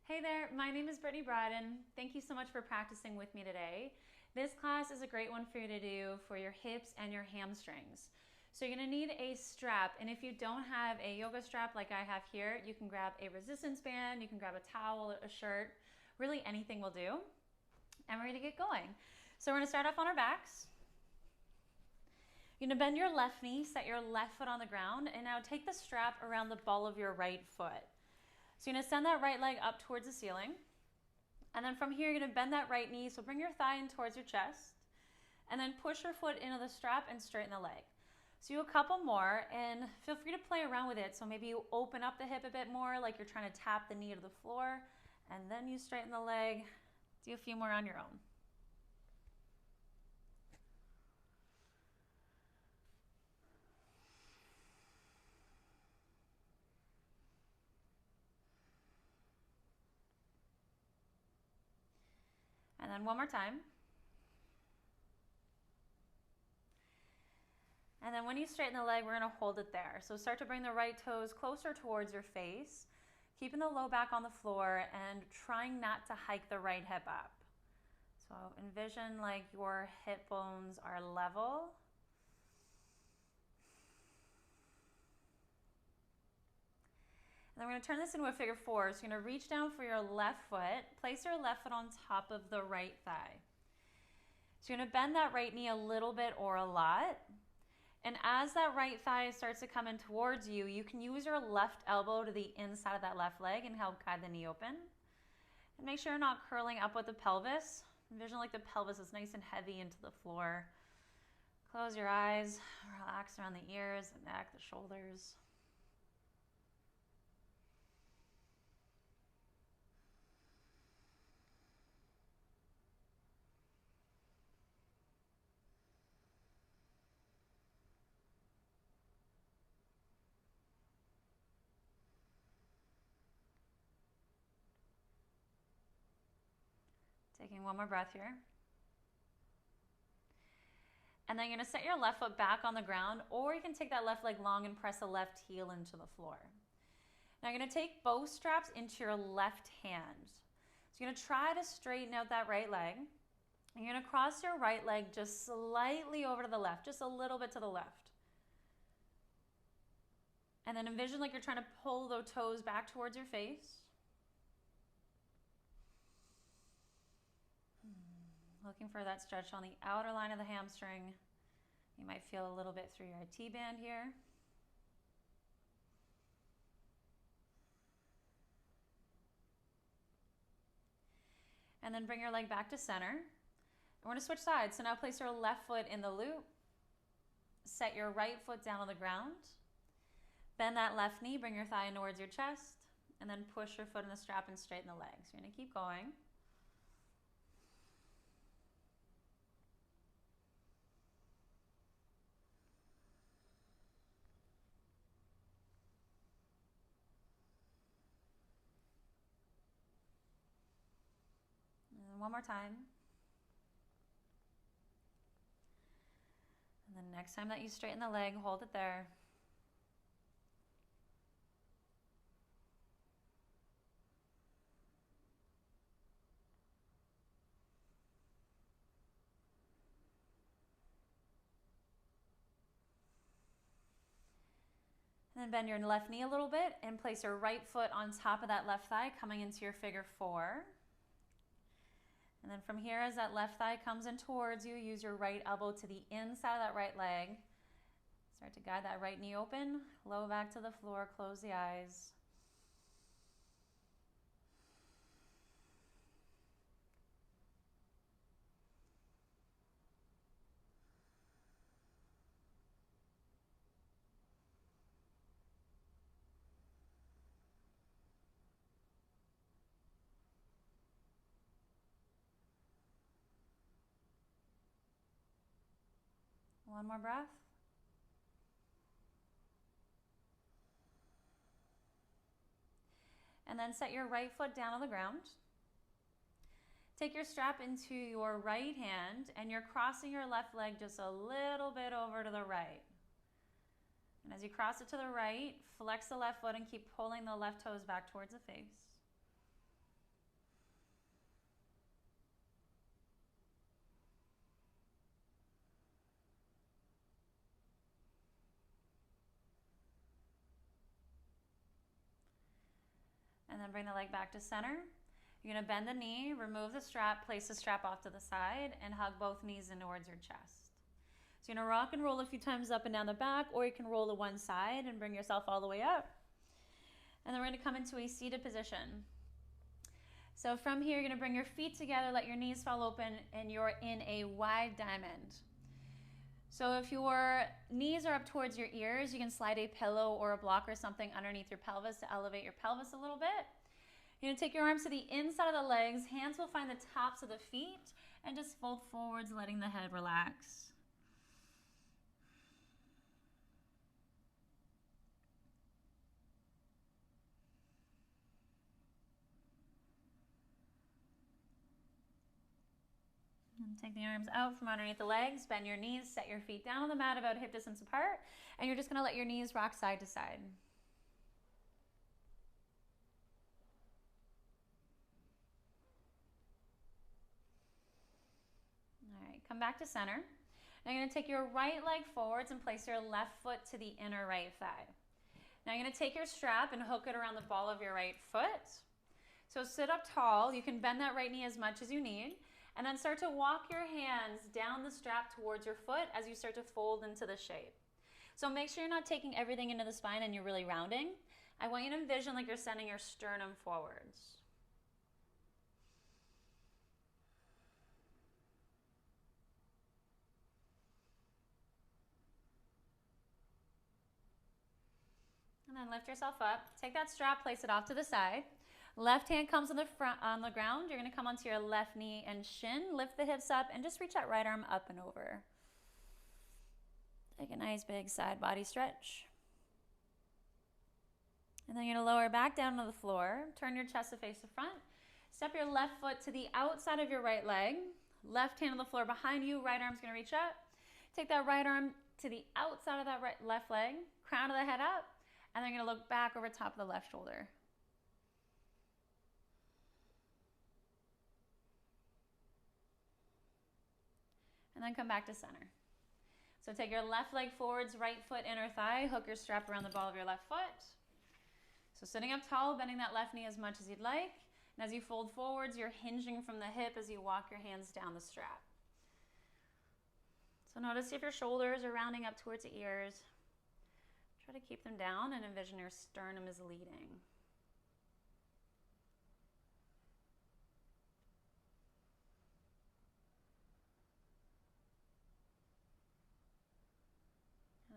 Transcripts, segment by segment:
Hey there, my name is Brittany Bryden. Thank you so much for practicing with me today. This class is a great one for you to do for your hips and your hamstrings. So you're gonna need a strap, and if you don't have a yoga strap like I have here, you can grab a resistance band, you can grab a towel, a shirt, really anything will do. And we're gonna get going. So we're gonna start off on our backs. You're gonna bend your left knee, set your left foot on the ground, and now take the strap around the ball of your right foot. So you're gonna send that right leg up towards the ceiling. And then from here, you're gonna bend that right knee, so bring your thigh in towards your chest. And then push your foot into the strap and straighten the leg. So do a couple more, and feel free to play around with it. So maybe you open up the hip a bit more, like you're trying to tap the knee to the floor, and then you straighten the leg. Do a few more on your own. And then one more time. And then when you straighten the leg, we're gonna hold it there. So start to bring the right toes closer towards your face, keeping the low back on the floor and trying not to hike the right hip up. So envision like your hip bones are level. And then we're gonna turn this into a figure four. So you're gonna reach down for your left foot, place your left foot on top of the right thigh. So you're gonna bend that right knee a little bit or a lot. And as that right thigh starts to come in towards you, you can use your left elbow to the inside of that left leg and help guide the knee open. And make sure you're not curling up with the pelvis. Envision like the pelvis is nice and heavy into the floor. Close your eyes, relax around the ears, the neck, the shoulders. Taking one more breath here. And then you're gonna set your left foot back on the ground, or you can take that left leg long and press the left heel into the floor. Now you're gonna take both straps into your left hand. So you're gonna try to straighten out that right leg. And you're gonna cross your right leg just slightly over to the left, just a little bit to the left. And then envision like you're trying to pull those toes back towards your face. Looking for that stretch on the outer line of the hamstring. You might feel a little bit through your T-band here. And then bring your leg back to center. And we're gonna switch sides. So now place your left foot in the loop. Set your right foot down on the ground. Bend that left knee, bring your thigh in towards your chest, and then push your foot in the strap and straighten the leg. So you're gonna keep going. And one more time. And then next time that you straighten the leg, hold it there. And then bend your left knee a little bit and place your right foot on top of that left thigh, coming into your figure four. And then from here, as that left thigh comes in towards you, use your right elbow to the inside of that right leg. Start to guide that right knee open, low back to the floor, close the eyes. One more breath. And then set your right foot down on the ground. Take your strap into your right hand and you're crossing your left leg just a little bit over to the right. And as you cross it to the right, flex the left foot and keep pulling the left toes back towards the face. then bring the leg back to center. You're going to bend the knee, remove the strap, place the strap off to the side, and hug both knees in towards your chest. So you're going to rock and roll a few times up and down the back, or you can roll to one side and bring yourself all the way up. And then we're going to come into a seated position. So from here, you're going to bring your feet together, let your knees fall open, and you're in a wide diamond. So if your knees are up towards your ears, you can slide a pillow or a block or something underneath your pelvis to elevate your pelvis a little bit. You're going to take your arms to the inside of the legs. Hands will find the tops of the feet and just fold forwards, letting the head relax. And take the arms out from underneath the legs. Bend your knees. Set your feet down on the mat about hip distance apart. And you're just going to let your knees rock side to side. Come back to center. Now you're going to take your right leg forwards and place your left foot to the inner right thigh. Now you're going to take your strap and hook it around the ball of your right foot. So sit up tall. You can bend that right knee as much as you need. And then start to walk your hands down the strap towards your foot as you start to fold into the shape. So make sure you're not taking everything into the spine and you're really rounding. I want you to envision like you're sending your sternum forwards. And then lift yourself up. Take that strap, place it off to the side. Left hand comes on the ground. You're going to come onto your left knee and shin. Lift the hips up and just reach that right arm up and over. Take a nice big side body stretch. And then you're going to lower back down to the floor. Turn your chest to face the front. Step your left foot to the outside of your right leg. Left hand on the floor behind you. Right arm's going to reach up. Take that right arm to the outside of that left leg. Crown of the head up. And then you're going to look back over top of the left shoulder. And then come back to center. So take your left leg forwards, right foot inner thigh, hook your strap around the ball of your left foot. So sitting up tall, bending that left knee as much as you'd like. And as you fold forwards, you're hinging from the hip as you walk your hands down the strap. So notice if your shoulders are rounding up towards the ears. Try to keep them down and envision your sternum is leading.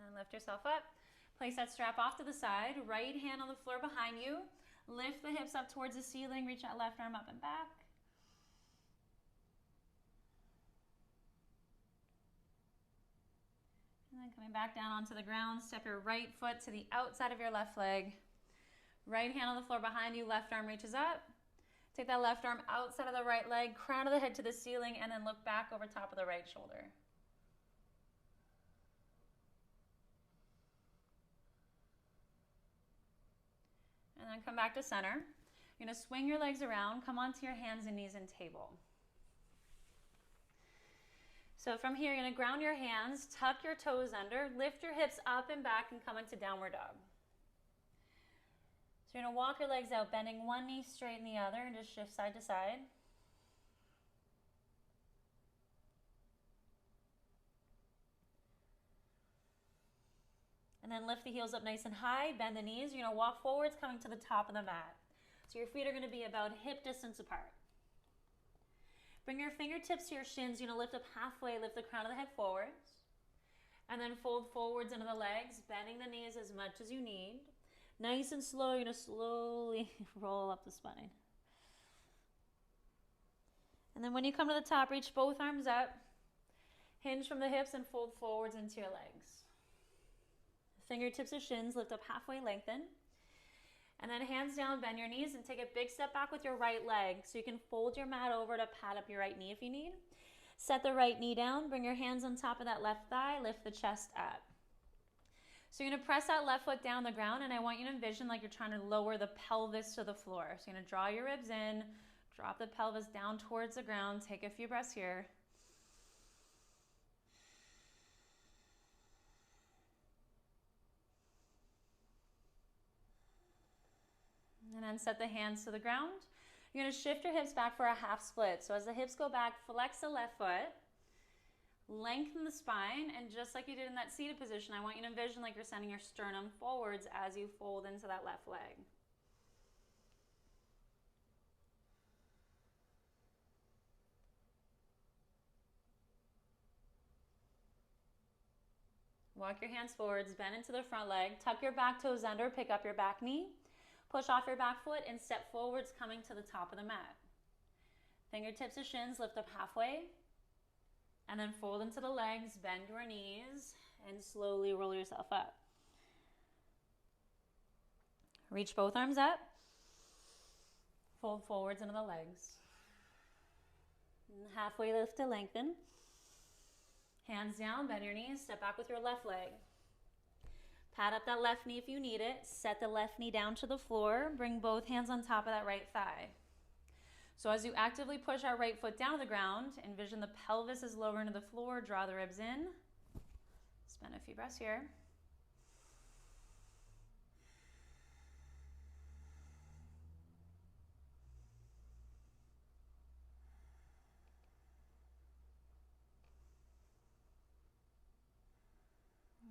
And lift yourself up. Place that strap off to the side. Right hand on the floor behind you. Lift the hips up towards the ceiling. Reach that left arm up and back. And then coming back down onto the ground, step your right foot to the outside of your left leg. Right hand on the floor behind you, left arm reaches up. Take that left arm outside of the right leg, crown of the head to the ceiling, and then look back over top of the right shoulder. And then come back to center. You're going to swing your legs around, come onto your hands and knees and table. So from here, you're going to ground your hands, tuck your toes under, lift your hips up and back, and come into downward dog. So you're going to walk your legs out, bending one knee straight and the other, and just shift side to side. And then lift the heels up nice and high, bend the knees. You're going to walk forwards, coming to the top of the mat. So your feet are going to be about hip distance apart. Bring your fingertips to your shins. You're going to lift up halfway, lift the crown of the head forwards. And then fold forwards into the legs, bending the knees as much as you need. Nice and slow, you're going to slowly roll up the spine. And then when you come to the top, reach both arms up. Hinge from the hips and fold forwards into your legs. Fingertips to shins, lift up halfway, lengthen. And then hands down, bend your knees and take a big step back with your right leg. So you can fold your mat over to pad up your right knee if you need. Set the right knee down, bring your hands on top of that left thigh, lift the chest up. So you're going to press that left foot down the ground, and I want you to envision like you're trying to lower the pelvis to the floor. So you're going to draw your ribs in, drop the pelvis down towards the ground. Take a few breaths here. And then set the hands to the ground. You're going to shift your hips back for a half split. So as the hips go back, flex the left foot, lengthen the spine, and just like you did in that seated position, I want you to envision like you're sending your sternum forwards as you fold into that left leg. Walk your hands forwards, bend into the front leg, tuck your back toes under, pick up your back knee, push off your back foot, and step forwards, coming to the top of the mat. Fingertips to shins, lift up halfway, and then fold into the legs, bend your knees, and slowly roll yourself up. Reach both arms up, fold forwards into the legs. And halfway lift to lengthen. Hands down, bend your knees, step back with your left leg. Pat up that left knee if you need it. Set the left knee down to the floor. Bring both hands on top of that right thigh. So as you actively push our right foot down to the ground, envision the pelvis is lower into the floor. Draw the ribs in. Spend a few breaths here.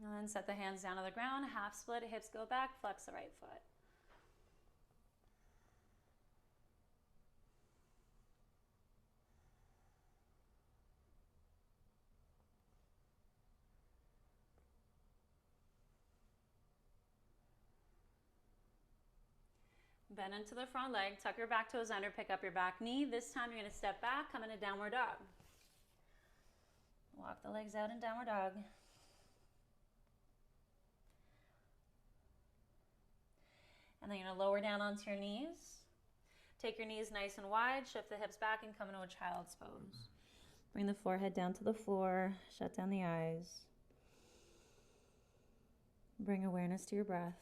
And then set the hands down to the ground, half split, hips go back, flex the right foot. Bend into the front leg, tuck your back toes under, pick up your back knee. This time you're going to step back, come into downward dog. Walk the legs out in downward dog. And then you're going to lower down onto your knees. Take your knees nice and wide, shift the hips back, and come into a child's pose. Bring the forehead down to the floor, shut down the eyes. Bring awareness to your breath.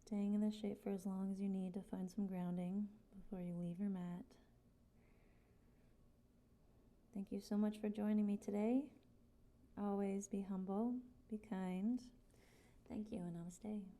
Staying in this shape for as long as you need to find some grounding before you leave your mat. Thank you so much for joining me today. Always be humble, be kind. Thank you, and namaste.